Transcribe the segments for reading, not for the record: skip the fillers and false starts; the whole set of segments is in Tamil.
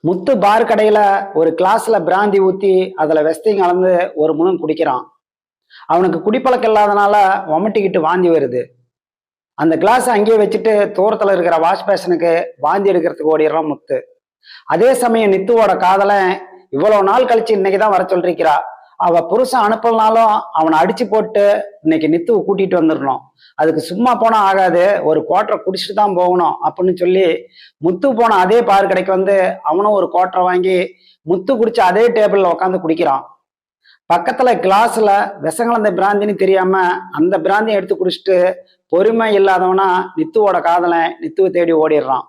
முத்து பார் கடையில ஒரு கிளாஸ்ல பிராந்தி ஊத்தி அதுல வெஸ்தையும் கலந்து ஒரு முழம் குடிக்கிறான். அவனுக்கு குடிப்பழக்கம் இல்லாதனால வமட்டிக்கிட்டு வாந்தி வருது. அந்த கிளாஸ் அங்கேயே வச்சுட்டு தூரத்துல இருக்கிற வாஷ் பேஷனுக்கு வாந்தி எடுக்கிறதுக்கு ஓடிடுறான் முத்து. அதே சமயம் நித்துவோட காதலன் இவ்வளவு நாள் கழிச்சு இன்னைக்குதான் வர சொல்லிருக்கிறா. அவ புருஷன் அனுப்பலனாலும் அவனை அடிச்சு போட்டு இன்னைக்கு நித்துவை கூட்டிட்டு வந்துடணும். அதுக்கு சும்மா போனா ஆகாது, ஒரு குவார்டரை குடிச்சிட்டு தான் போகணும் அப்படின்னு சொல்லி முத்து போன அதே பார் கடைக்கு வந்து அவனும் ஒரு குவார்டரை வாங்கி முத்து குடிச்ச அதே டேபிள்ல உட்காந்து குடிக்கிறான். பக்கத்துல கிளாஸ்ல விஷங்கலந்த பிராந்தின்னு தெரியாம அந்த பிராந்தியை எடுத்து குடிச்சிட்டு பொறுமை இல்லாதவனா நித்துவோட காதலன் நித்துவை தேடி ஓடிடுறான்.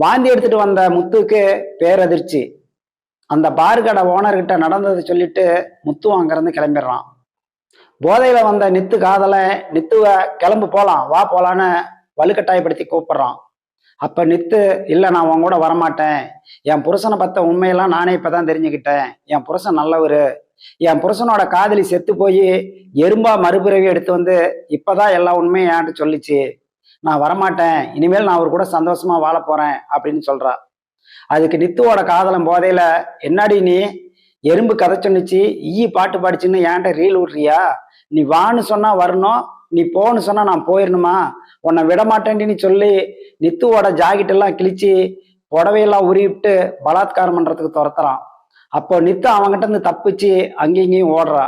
வாந்தி எடுத்துட்டு வந்த முத்துக்கு பேரதிர்ச்சி. அந்த பார் கடை ஓனர்கிட்ட நடந்ததை சொல்லிட்டு முத்து அங்கிருந்து கிளம்பிடுறான். போதையில வந்த நித்து காதலன் நித்துவை கிளம்பு போலாம் வா போலான்னு வலுக்கட்டாயப்படுத்தி கூப்பிடுறான். அப்ப நித்து இல்ல நான் உன் கூட வரமாட்டேன், என் புருஷனை பத்த உண்மையெல்லாம் நானே இப்பதான் தெரிஞ்சுக்கிட்டேன், என் புருஷன் நல்லவரு, என் புருஷனோட காதலி செத்து போய் எறும்பா மறுபிறவி எடுத்து வந்து இப்பதான் எல்லா உண்மையும் என்கிட்ட சொல்லிச்சு, நான் வரமாட்டேன், இனிமேல் நான் அவர் கூட சந்தோஷமா வாழ போறேன் அப்படின்னு சொல்றா. அதுக்கு நித்துவோட காதலன் போதையில என்னாடி நீ எறும்பு கதை சொன்னிச்சு ஈ பாட்டு பாடிச்சுன்னு என்கிட்ட ரீல் விட்றியா, நீ வான்னு சொன்னா வரணும், நீ போன்னு சொன்னா நான் போயிடணுமா, உன்னை விட மாட்டேன்னு சொல்லி நித்துவோட ஜாக்கெட் எல்லாம் கிழிச்சு புடவையெல்லாம் உருவிட்டு பலாத்காரம் பண்றதுக்கு துரத்துறான். அப்போ நித்து அவங்கிட்ட இருந்து தப்பிச்சு அங்கேயும் இங்கேயும் ஓடுறா.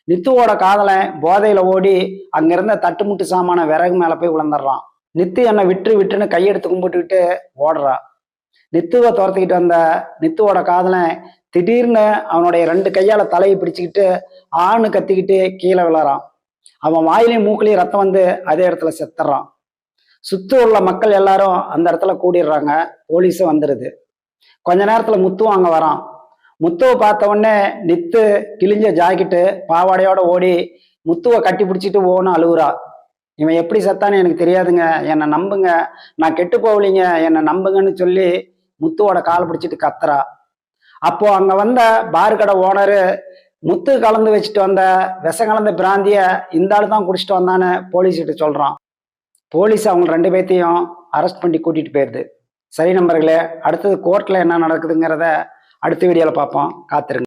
நித்துவோட காதலன் போதையில ஓடி அங்கிருந்த தட்டுமுட்டு சாமான விறகு மேல போய் விழுந்துடுறான். நித்து என்னை விட்டு விட்டுன்னு கையெடுத்து கும்பிட்டுக்கிட்டு ஓடுறா. நித்துவை துரத்திக்கிட்டு வந்த நித்துவோட காதலன் திடீர்னு அவனுடைய 2 கையால தலையை பிடிச்சுக்கிட்டு ஆணு கத்திக்கிட்டு கீழே விழறான். அவன் வாயிலையும் மூக்கிலையும் ரத்தம் வந்து அதே இடத்துல செத்துறான். சுத்து உள்ள மக்கள் எல்லாரும் அந்த இடத்துல கூடிடுறாங்க. போலீஸும் வந்துடுது. கொஞ்ச நேரத்துல முத்துவும் அங்க வரான். முத்துவை பார்த்த உடனே நித்து கிழிஞ்ச ஜாக்கெட்டு பாவாடையோட ஓடி முத்துவை கட்டி பிடிச்சிட்டு ஓன்னு அழுகுறா. இவன் எப்படி செத்தான்னு எனக்கு தெரியாதுங்க, என்னை நம்புங்க, நான் கெட்டு போகலிங்க, என்னை நம்புங்கன்னு சொல்லி முத்துவோட கால் பிடிச்சிட்டு கத்துறா. அப்போ அங்க வந்த பார் கடை ஓனரு முத்து கலந்து வச்சுட்டு வந்த விஷம் கலந்த பிராந்திய இந்த ஆளு தான் குடிச்சிட்டு வந்தான்னு போலீஸ்கிட்ட சொல்றான். போலீஸ் அவங்க 2 பேர்த்தையும் அரெஸ்ட் பண்ணி கூட்டிட்டு போயிருது. சரி நண்பர்களே, அடுத்தது கோர்ட்ல என்ன நடக்குதுங்கிறத அடுத்த வீடியோல பார்ப்போம். காத்திருங்க.